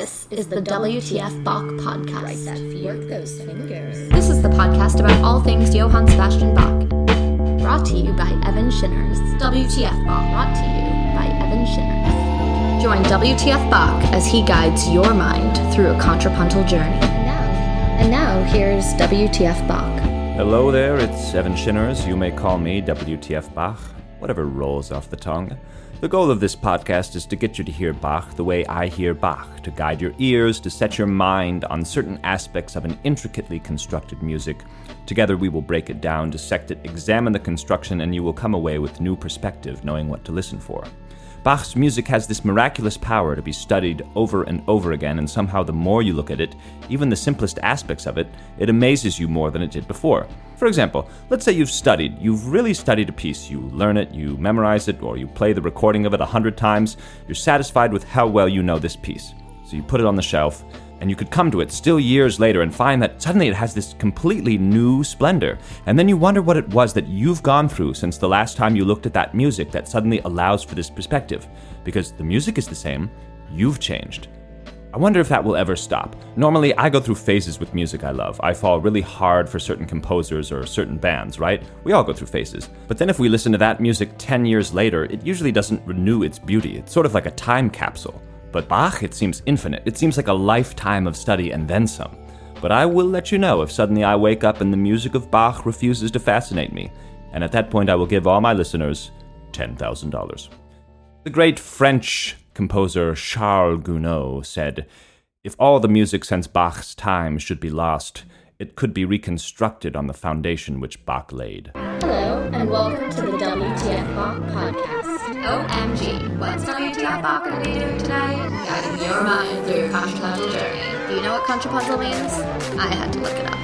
This is the WTF Bach podcast. Right, that work those fingers. This is the podcast about all things Johann Sebastian Bach. Brought to you by Evan Shinners. WTF Bach. Brought to you by Evan Shinners. Join WTF Bach as he guides your mind through a contrapuntal journey. And now here's WTF Bach. Hello there, it's Evan Shinners. You may call me WTF Bach, whatever rolls off the tongue. The goal of this podcast is to get you to hear Bach the way I hear Bach, to guide your ears, to set your mind on certain aspects of an intricately constructed music. Together we will break it down, dissect it, examine the construction, and you will come away with new perspective, knowing what to listen for. Bach's music has this miraculous power to be studied over and over again, and somehow the more you look at it, even the simplest aspects of it, it amazes you more than it did before. For example, let's say you've really studied a piece, you learn it, you memorize it, or you play the recording of it 100 times, you're satisfied with how well you know this piece. So you put it on the shelf, and you could come to it still years later and find that suddenly it has this completely new splendor. And then you wonder what it was that you've gone through since the last time you looked at that music that suddenly allows for this perspective. Because the music is the same, you've changed. I wonder if that will ever stop. Normally, I go through phases with music I love. I fall really hard for certain composers or certain bands, right? We all go through phases. But then if we listen to that music 10 years later, it usually doesn't renew its beauty. It's sort of like a time capsule. But Bach, it seems infinite. It seems like a lifetime of study and then some. But I will let you know if suddenly I wake up and the music of Bach refuses to fascinate me. And at that point, I will give all my listeners $10,000. The great French composer Charles Gounod said, "If all the music since Bach's time should be lost, it could be reconstructed on the foundation which Bach laid." Hello, and welcome to the WTF Bach podcast. OMG, what's WTF Bach going to be doing today? Guiding your mind through your contrapuntal journey. Do you know what contrapuntal means? I had to look it up.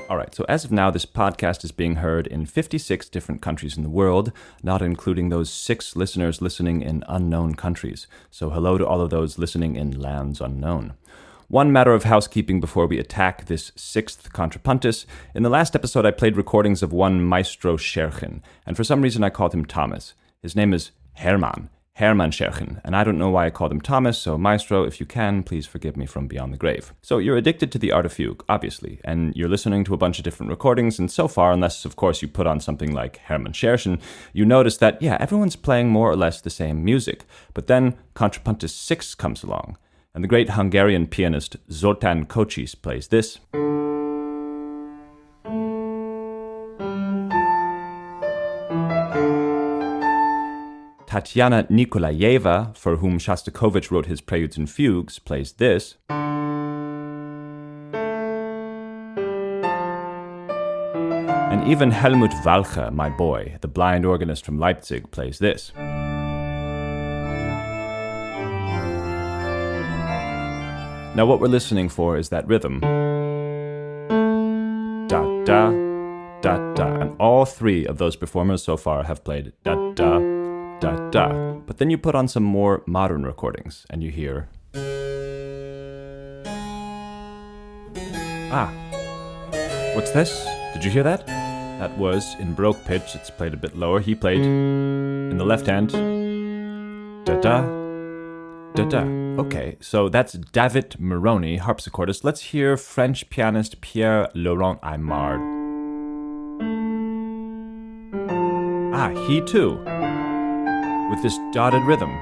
All right, so as of now, this podcast is being heard in 56 different countries in the world, not including those 6 listeners listening in unknown countries. So hello to all of those listening in lands unknown. One matter of housekeeping before we attack this 6th Contrapunctus. In the last episode, I played recordings of one Maestro Scherchen, and for some reason I called him Thomas. His name is Hermann Scherchen, and I don't know why I called him Thomas, so Maestro, if you can, please forgive me from beyond the grave. So you're addicted to the art of fugue, obviously, and you're listening to a bunch of different recordings, and so far, unless of course you put on something like Hermann Scherchen, you notice that, everyone's playing more or less the same music. But then Contrapunctus 6 comes along, and the great Hungarian pianist Zoltán Kocsis plays this. Tatiana Nikolayeva, for whom Shostakovich wrote his preludes and fugues, plays this. And even Helmut Walcha, my boy, the blind organist from Leipzig, plays this. Now what we're listening for is that rhythm. Da-da, da-da. And all 3 of those performers so far have played da-da, da-da. But then you put on some more modern recordings, and you hear... What's this? Did you hear that? That was in Baroque pitch. It's played a bit lower. He played in the left hand. Da-da, da-da. Okay, so that's Davitt Moroney, harpsichordist. Let's hear French pianist Pierre-Laurent Aimard. He too, with this dotted rhythm.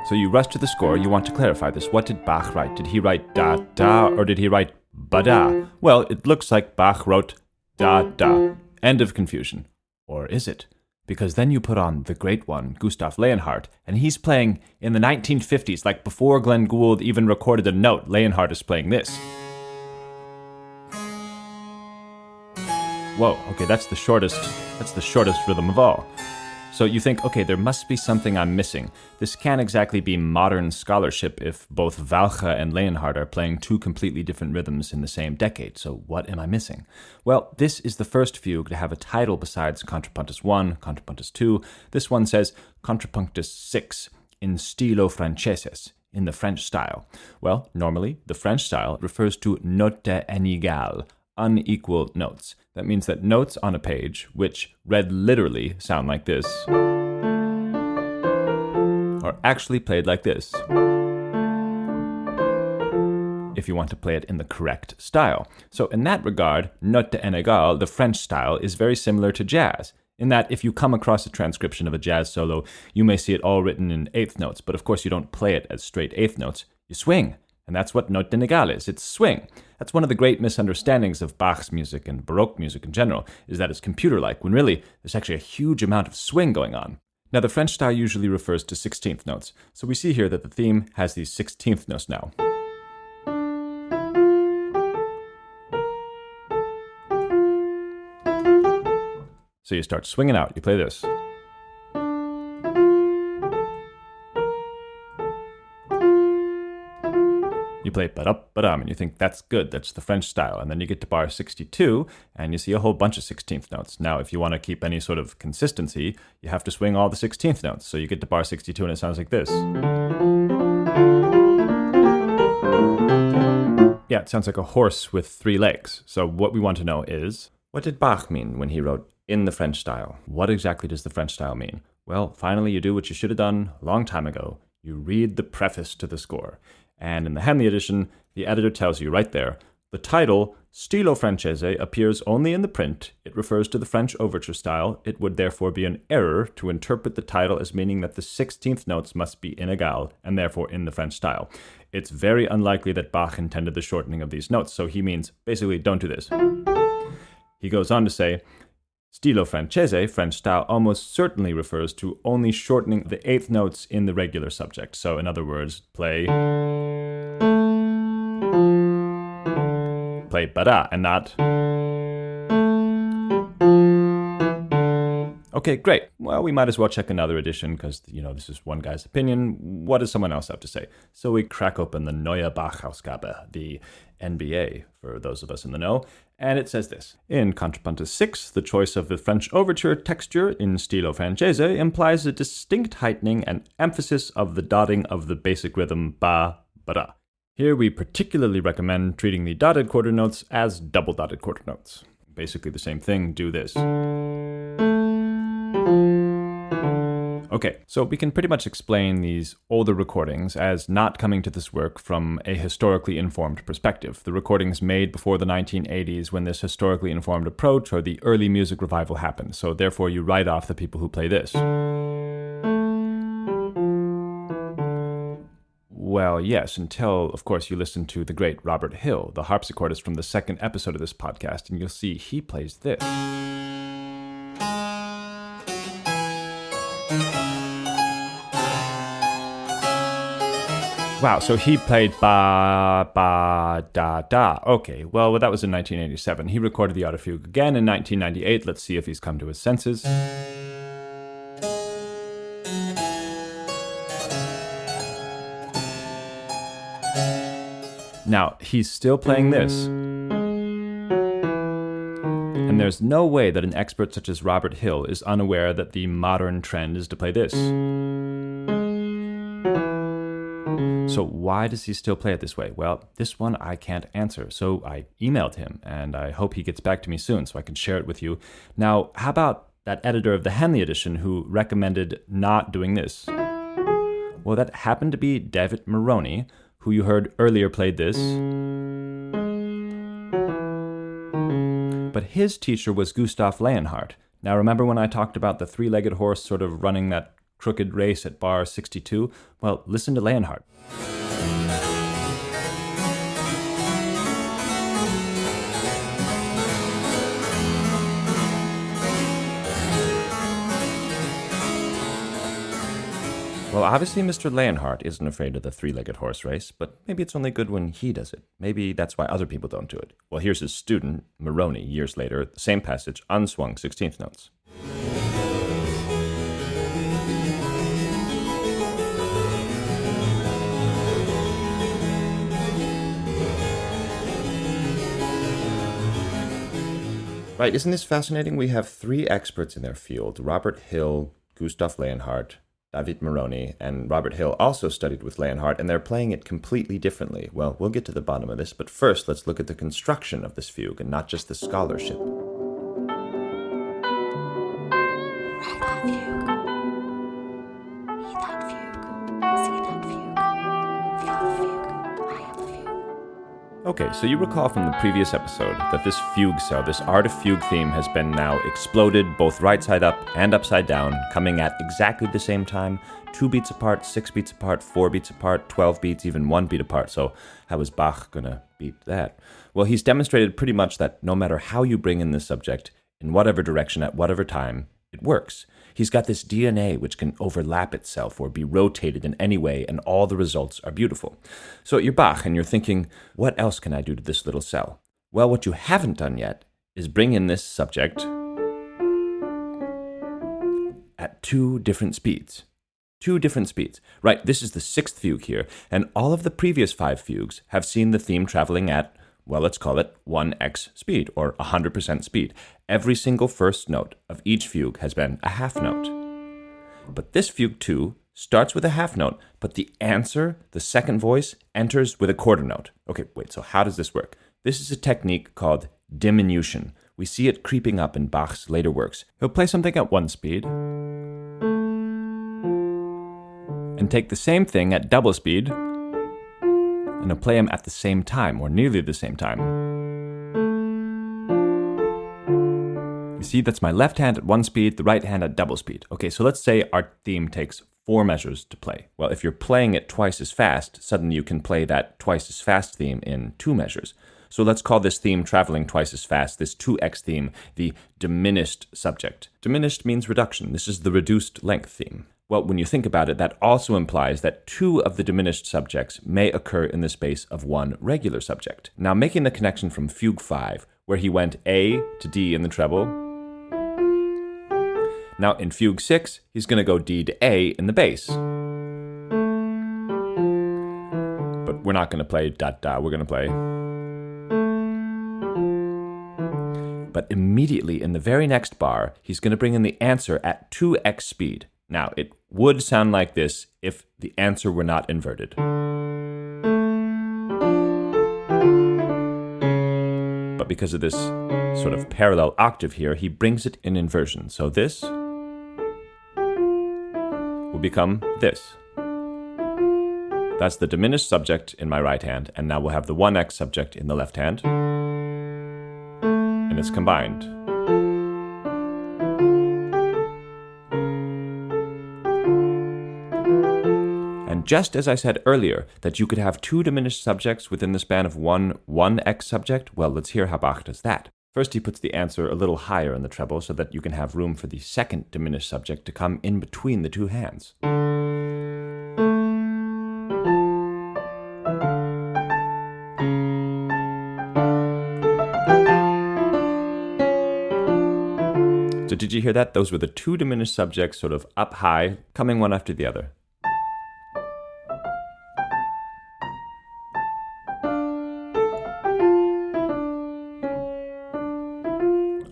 So you rush to the score, you want to clarify this. What did Bach write? Did he write da-da, or did he write ba-da? Well, it looks like Bach wrote da-da. End of confusion. Or is it? Because then you put on the great one, Gustav Leonhardt, and he's playing in the 1950s, like before Glenn Gould even recorded a note. Leonhardt is playing this. Whoa, okay, that's the shortest rhythm of all. So you think, okay, there must be something I'm missing. This can't exactly be modern scholarship if both Walcha and Leonhardt are playing 2 completely different rhythms in the same decade. So what am I missing? Well, this is the first fugue to have a title besides Contrapunctus 1, Contrapunctus 2. This one says Contrapunctus 6 in Stylo Francese, in the French style. Well, normally, the French style refers to note inégales, unequal notes. That means that notes on a page, which read literally sound like this, are actually played like this. if you want to play it in the correct style. So in that regard, note en égal, the French style, is very similar to jazz, in that if you come across a transcription of a jazz solo, you may see it all written in eighth notes, but of course you don't play it as straight eighth notes, you swing. And that's what note en égal is, it's swing. That's one of the great misunderstandings of Bach's music and Baroque music in general, is that it's computer-like, when really there's actually a huge amount of swing going on. Now, the French style usually refers to 16th notes, so we see here that the theme has these 16th notes now. So you start swinging out, you play this. You play ba-dup-ba-dum, and you think that's good, that's the French style. And then you get to bar 62, and you see a whole bunch of 16th notes. Now, if you want to keep any sort of consistency, you have to swing all the 16th notes. So you get to bar 62, and it sounds like this. Yeah, it sounds like a horse with 3 legs. So what we want to know is, what did Bach mean when he wrote in the French style? What exactly does the French style mean? Well, finally, you do what you should have done a long time ago. You read the preface to the score. And in the Henley edition, the editor tells you right there, the title, Stylo Francese, appears only in the print. It refers to the French overture style. It would therefore be an error to interpret the title as meaning that the 16th notes must be in égal, and therefore in the French style. It's very unlikely that Bach intended the shortening of these notes, so he means, basically, don't do this. He goes on to say, Stylo Francese, French style, almost certainly refers to only shortening the 8th notes in the regular subject. So, in other words, play ba-da, and not. Okay, great. Well, we might as well check another edition because, this is one guy's opinion. What does someone else have to say? So we crack open the Neue Bach-Ausgabe, the NBA, for those of us in the know, and it says this. In Contrapunctus 6, the choice of the French overture texture in Stylo Francese implies a distinct heightening and emphasis of the dotting of the basic rhythm ba-ba-da. Here we particularly recommend treating the dotted quarter notes as double dotted quarter notes. Basically the same thing, do this. Okay, so we can pretty much explain these older recordings as not coming to this work from a historically informed perspective. The recordings made before the 1980s when this historically informed approach or the early music revival happened, so therefore you write off the people who play this. Well, yes, until, of course, you listen to the great Robert Hill, the harpsichordist from the second episode of this podcast, and you'll see he plays this. Wow, so he played ba, ba, da, da. Okay, well, that was in 1987. He recorded the Fugue again in 1998. Let's see if he's come to his senses. Now, he's still playing this. And there's no way that an expert such as Robert Hill is unaware that the modern trend is to play this. So why does he still play it this way? Well, this one I can't answer, so I emailed him, and I hope he gets back to me soon so I can share it with you. Now, how about that editor of the Henley edition who recommended not doing this? Well, that happened to be Davitt Moroney, who you heard earlier played this. But his teacher was Gustav Leonhardt. Now, remember when I talked about the three-legged horse sort of running that crooked race at bar 62? Well, listen to Leonhardt. Well, obviously Mr. Leonhardt isn't afraid of the three-legged horse race, but maybe it's only good when he does it. Maybe that's why other people don't do it. Well, here's his student, Moroney, years later, the same passage, unswung 16th notes. Right, isn't this fascinating? We have three experts in their field, Robert Hill, Gustav Leonhardt, Davitt Moroney, and Robert Hill also studied with Leonhardt, and they're playing it completely differently. Well, we'll get to the bottom of this, but first let's look at the construction of this fugue, and not just the scholarship. Write that fugue. Read that fugue. See that fugue. Feel the fugue. I am the fugue. Okay, so you recall from the previous episode that this fugue cell, this art of fugue theme, has been now exploded both right side up and upside down, coming at exactly the same time, 2 beats apart, 6 beats apart, 4 beats apart, 12 beats, even 1 beat apart. So how is Bach gonna beat that? Well, he's demonstrated pretty much that no matter how you bring in this subject, in whatever direction, at whatever time, it works. He's got this DNA which can overlap itself or be rotated in any way, and all the results are beautiful. So you're Bach, and you're thinking, what else can I do to this little cell? Well, what you haven't done yet is bring in this subject at 2 different speeds. 2 different speeds. Right, this is the 6th fugue here, and all of the previous 5 fugues have seen the theme traveling at, well, let's call it 1x speed, or 100% speed. Every single first note of each fugue has been a half note. But this fugue 2 starts with a half note, but the answer, the second voice, enters with a quarter note. Okay, wait, so how does this work? This is a technique called diminution. We see it creeping up in Bach's later works. He'll play something at 1 speed, and take the same thing at double speed, and he'll play them at the same time, or nearly the same time. You see, that's my left hand at 1 speed, the right hand at double speed. Okay, so let's say our theme takes 4 measures to play. Well, if you're playing it twice as fast, suddenly you can play that twice as fast theme in 2 measures. So let's call this theme traveling twice as fast, this 2x theme, the diminished subject. Diminished means reduction. This is the reduced length theme. Well, when you think about it, that also implies that 2 of the diminished subjects may occur in the space of 1 regular subject. Now, making the connection from Fugue 5, where he went A to D in the treble. Now, in Fugue 6, he's going to go D to A in the bass. But we're not going to play da-da, we're going to play. But immediately in the very next bar, he's going to bring in the answer at 2x speed. Now, it would sound like this if the answer were not inverted. But because of this sort of parallel octave here, he brings it in inversion. So this will become this. That's the diminished subject in my right hand, and now we'll have the 1x subject in the left hand. And it's combined. Just as I said earlier, that you could have 2 diminished subjects within the span of 1x subject, well, let's hear how Bach does that. First, he puts the answer a little higher in the treble so that you can have room for the second diminished subject to come in between the 2 hands. So did you hear that? Those were the 2 diminished subjects sort of up high, coming one after the other.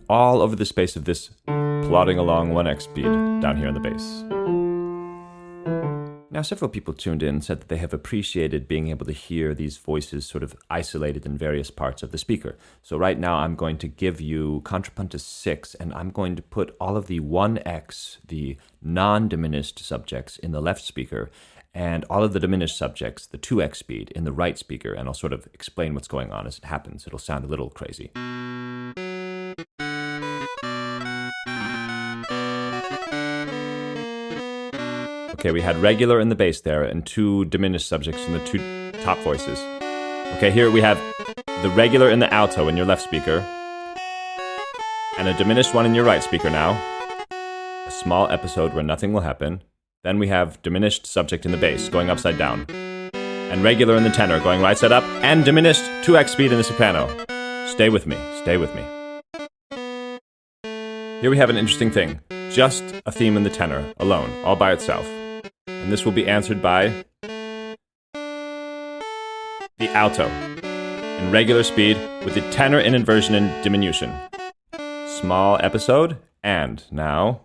All over the space of this plodding along 1x speed down here in the bass. Now, several people tuned in and said that they have appreciated being able to hear these voices sort of isolated in various parts of the speaker. So right now I'm going to give you Contrapunctus 6, and I'm going to put all of the 1x, the non-diminished subjects, in the left speaker, and all of the diminished subjects, the 2x speed, in the right speaker, and I'll sort of explain what's going on as it happens. It'll sound a little crazy. Okay, we had regular in the bass there and 2 diminished subjects in the 2 top voices. Okay, here we have the regular in the alto in your left speaker and a diminished one in your right speaker now. A small episode where nothing will happen. Then we have diminished subject in the bass going upside down and regular in the tenor going right side up and diminished 2x speed in the soprano. Stay with me, stay with me. Here we have an interesting thing. Just a theme in the tenor, alone, all by itself. And this will be answered by the alto in regular speed with the tenor in inversion and diminution. Small episode, and now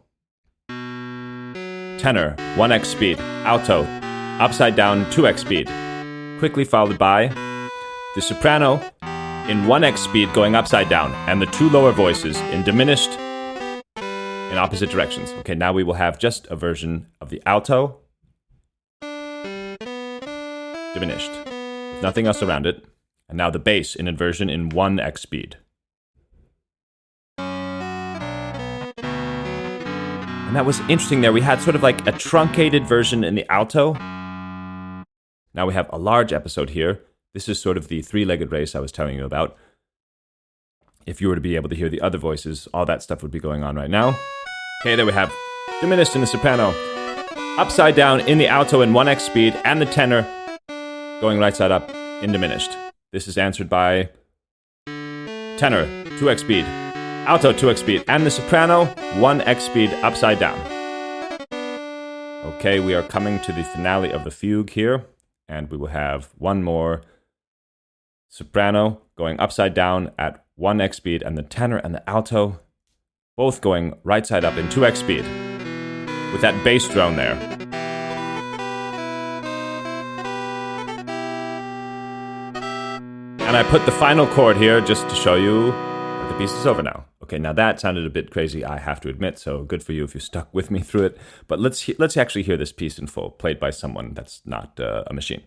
tenor, 1x speed, alto, upside down, 2x speed. Quickly followed by the soprano in 1x speed going upside down, and the 2 lower voices in diminished in opposite directions. Okay, now we will have just a version of the alto diminished, with nothing else around it, And now the bass in inversion in 1x speed. And that was interesting there. We had sort of like a truncated version in the alto. Now we have a large episode here. This is sort of the three-legged race I was telling you about. If you were to be able to hear the other voices, all that stuff would be going on right now. Okay, there we have diminished in the soprano. Upside down in the alto in 1x speed, and the tenor going right side up in diminished. This is answered by tenor, 2x speed. Alto 2x speed, and the soprano 1x speed upside down. Okay, we are coming to the finale of the fugue here, and we will have one more soprano going upside down at 1x speed, and the tenor and the alto both going right side up in 2x speed with that bass drone there. And I put the final chord here just to show you that the piece is over now. Okay, now that sounded a bit crazy, I have to admit, so good for you if you stuck with me through it. But let's actually hear this piece in full, played by someone that's not a machine.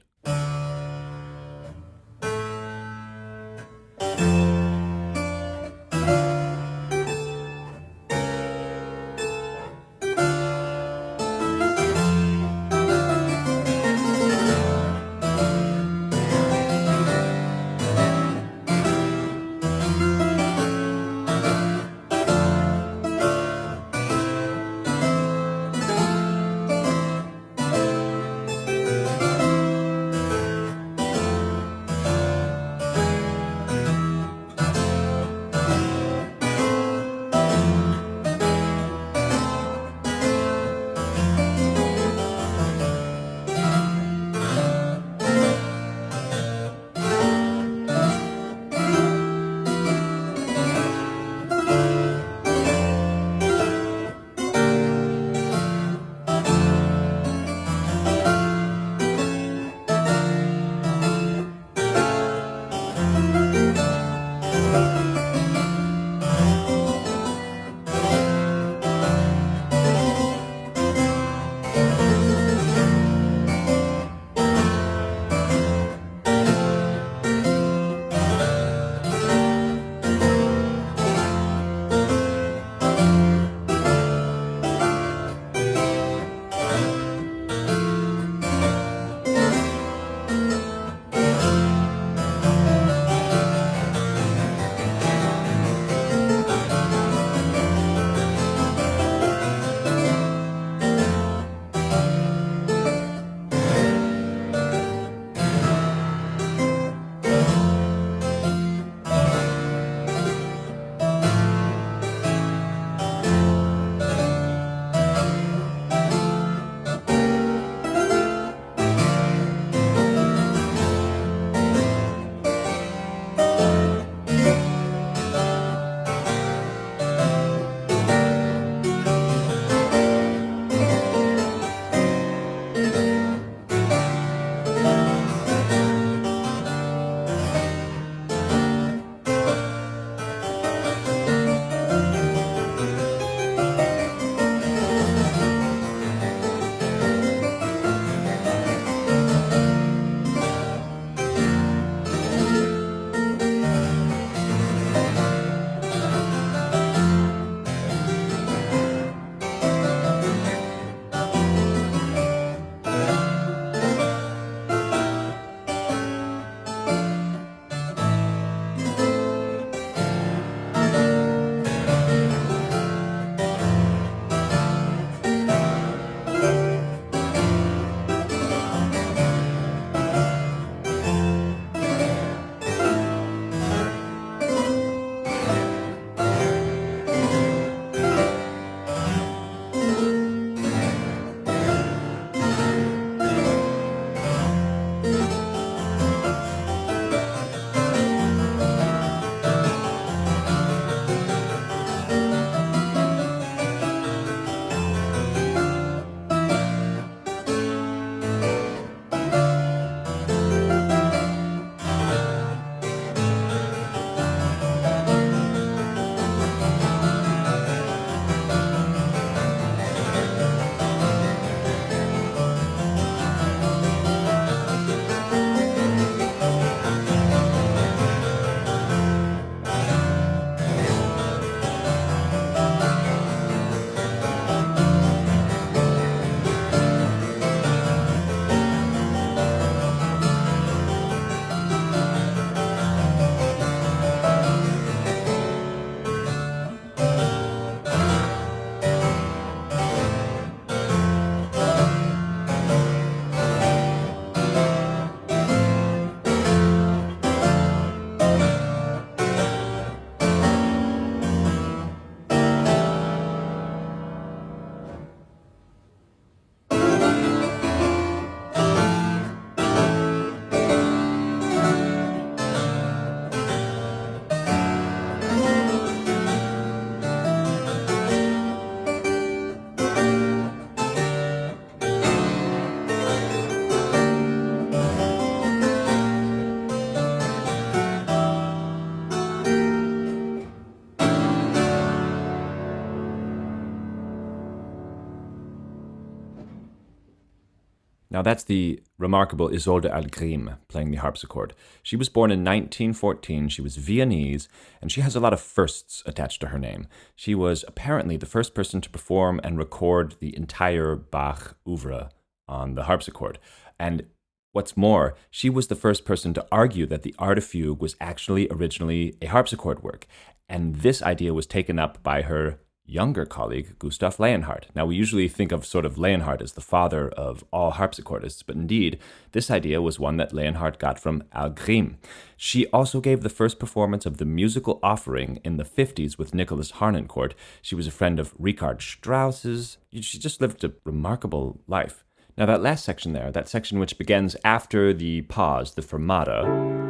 Now that's the remarkable Isolde Ahlgrimm playing the harpsichord. She was born in 1914, she was Viennese, and she has a lot of firsts attached to her name. She was apparently the first person to perform and record the entire Bach oeuvre on the harpsichord. And what's more, she was the first person to argue that the Art of Fugue was actually originally a harpsichord work. And this idea was taken up by her younger colleague, Gustav Leonhardt. Now, we usually think of sort of Leonhardt as the father of all harpsichordists, but indeed, this idea was one that Leonhardt got from Ahlgrimm. She also gave the first performance of the musical offering in the 50s with Nicholas Harnoncourt. She was a friend of Richard Strauss's. She just lived a remarkable life. Now, that last section there, that section which begins after the pause, the fermata,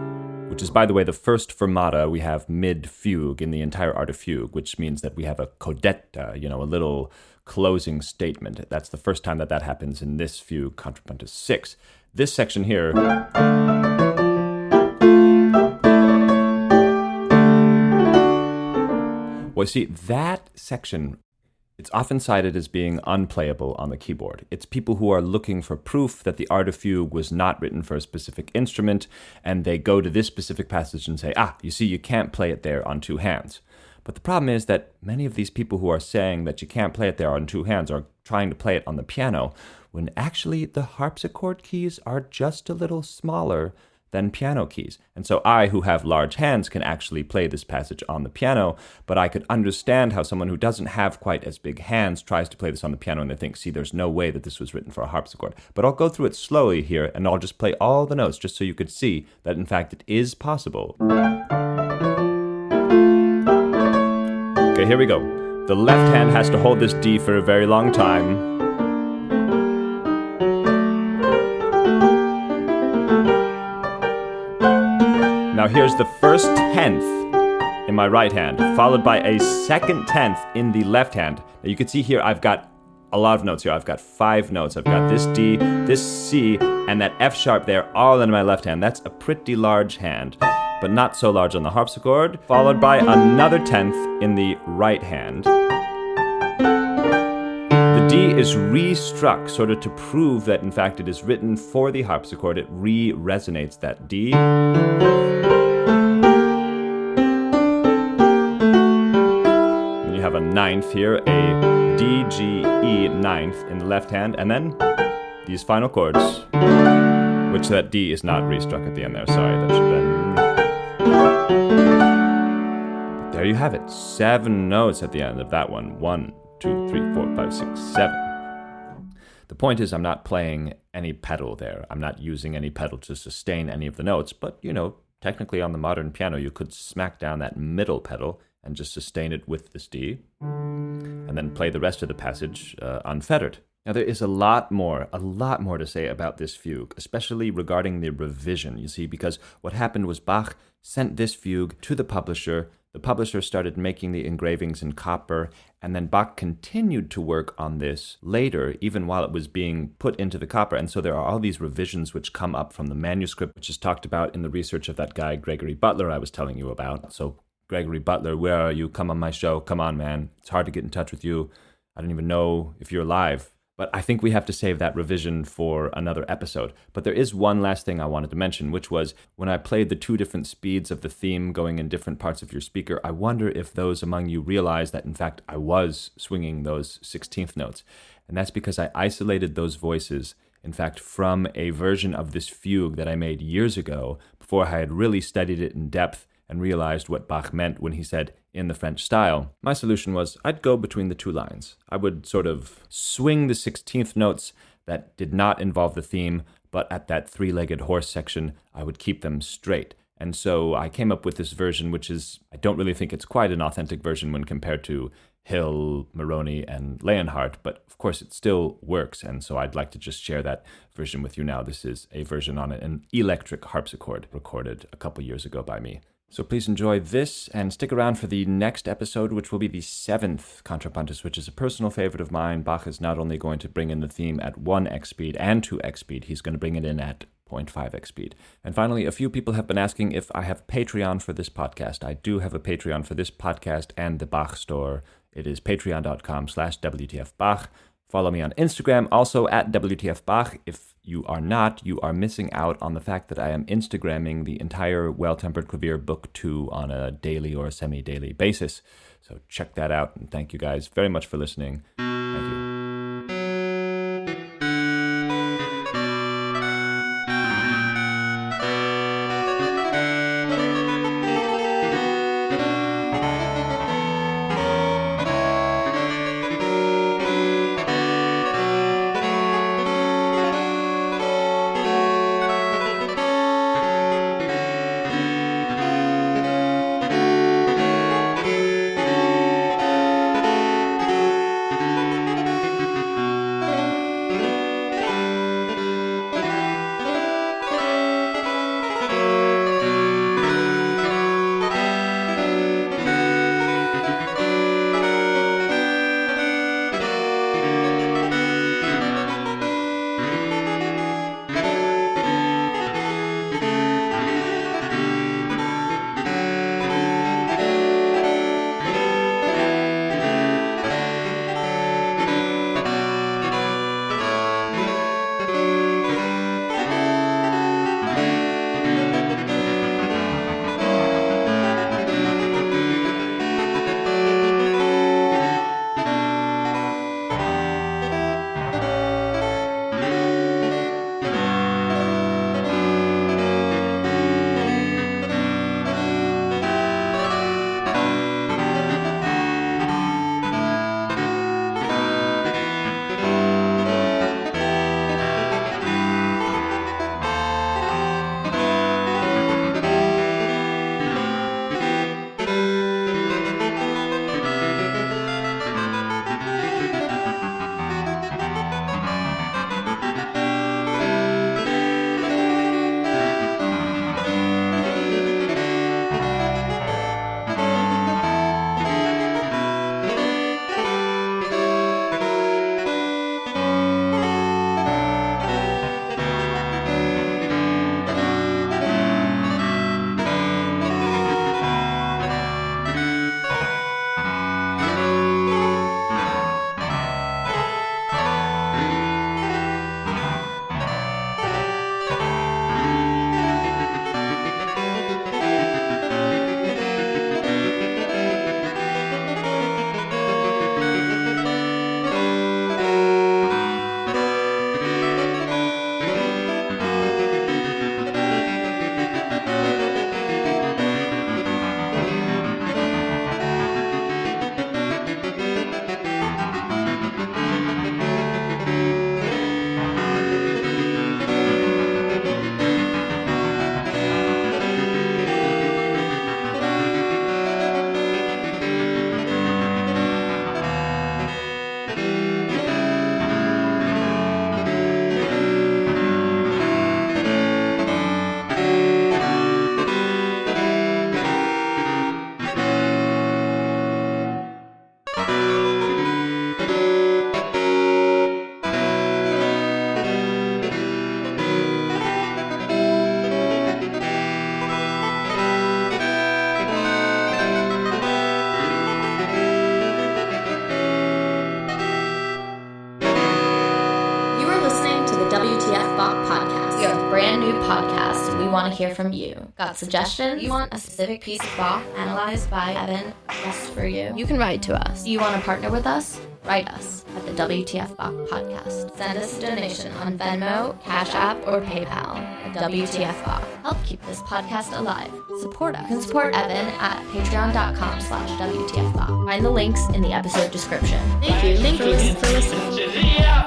which is, by the way, the first fermata we have mid-fugue in the entire Art of Fugue, which means that we have a codetta, a little closing statement. That's the first time that happens in this fugue, Contrapunctus 6. This section here, well, you see, that section, it's often cited as being unplayable on the keyboard. It's people who are looking for proof that the Art of Fugue was not written for a specific instrument, and they go to this specific passage and say, you see, you can't play it there on two hands. But the problem is that many of these people who are saying that you can't play it there on two hands are trying to play it on the piano, when actually the harpsichord keys are just a little smaller than piano keys. And so I, who have large hands, can actually play this passage on the piano, but I could understand how someone who doesn't have quite as big hands tries to play this on the piano and they think, see, there's no way that this was written for a harpsichord. But I'll go through it slowly here, and I'll just play all the notes just so you could see that, in fact, it is possible. Okay, here we go. The left hand has to hold this D for a very long time. Now here's the first tenth in my right hand, followed by a second tenth in the left hand. Now you can see here I've got a lot of notes here. I've got 5 notes. I've got this D, this C, and that F sharp there, all in my left hand. That's a pretty large hand, but not so large on the harpsichord, followed by another tenth in the right hand. The D is re-struck, sort of to prove that, in fact, it is written for the harpsichord. It re-resonates that D. Then you have a ninth here, a D, G, E ninth in the left hand, and then these final chords, which that D is not re-struck at the end there. Sorry, that should have been... There you have it. 7 notes at the end of that one. 1, 2, 3, 4, 5, 6, 7. The point is, I'm not playing any pedal there. I'm not using any pedal to sustain any of the notes, but, technically on the modern piano, you could smack down that middle pedal and just sustain it with this D, and then play the rest of the passage unfettered. Now, there is a lot more to say about this fugue, especially regarding the revision, you see, because what happened was Bach sent this fugue to the publisher. The publisher started making the engravings in copper, and then Bach continued to work on this later, even while it was being put into the copper. And so there are all these revisions which come up from the manuscript, which is talked about in the research of that guy, Gregory Butler, I was telling you about. So, Gregory Butler, where are you? Come on my show. Come on, man. It's hard to get in touch with you. I don't even know if you're alive. But I think we have to save that revision for another episode. But there is one last thing I wanted to mention, which was when I played the 2 different speeds of the theme going in different parts of your speaker, I wonder if those among you realize that, in fact, I was swinging those 16th notes. And that's because I isolated those voices, in fact, from a version of this fugue that I made years ago, before I had really studied it in depth and realized what Bach meant when he said, in the French style. My solution was I'd go between the 2 lines. I would sort of swing the 16th notes that did not involve the theme, but at that 3-legged horse section, I would keep them straight. And so I came up with this version, which is, I don't really think it's quite an authentic version when compared to Hill, Moroney, and Leonhardt, but of course it still works, and so I'd like to just share that version with you now. This is a version on an electric harpsichord recorded a couple years ago by me. So please enjoy this and stick around for the next episode, which will be the 7th Contrapunctus, which is a personal favorite of mine. Bach is not only going to bring in the theme at 1x speed and 2x speed, he's going to bring it in at 0.5x speed. And finally, a few people have been asking if I have Patreon for this podcast. I do have a Patreon for this podcast and the Bach store. It is patreon.com/WTFBach. Follow me on Instagram, also at WTFBach. If you are not, you are missing out on the fact that I am Instagramming the entire Well-Tempered Clavier Book 2 on a daily or semi-daily basis. So check that out, and thank you guys very much for listening. Thank you. podcast, and we want to hear from you. Got suggestions? You want a specific piece of Bach analyzed by Evan just for you? You can write to us. Do you want to partner with us? Write us at the WTF Bach podcast. Send us a donation on Venmo, Cash App, or PayPal at WTF Bach. Help keep this podcast alive. Support us. You can support Evan at patreon.com/WTF Bach. Find the links in the episode description. Thank you for listening.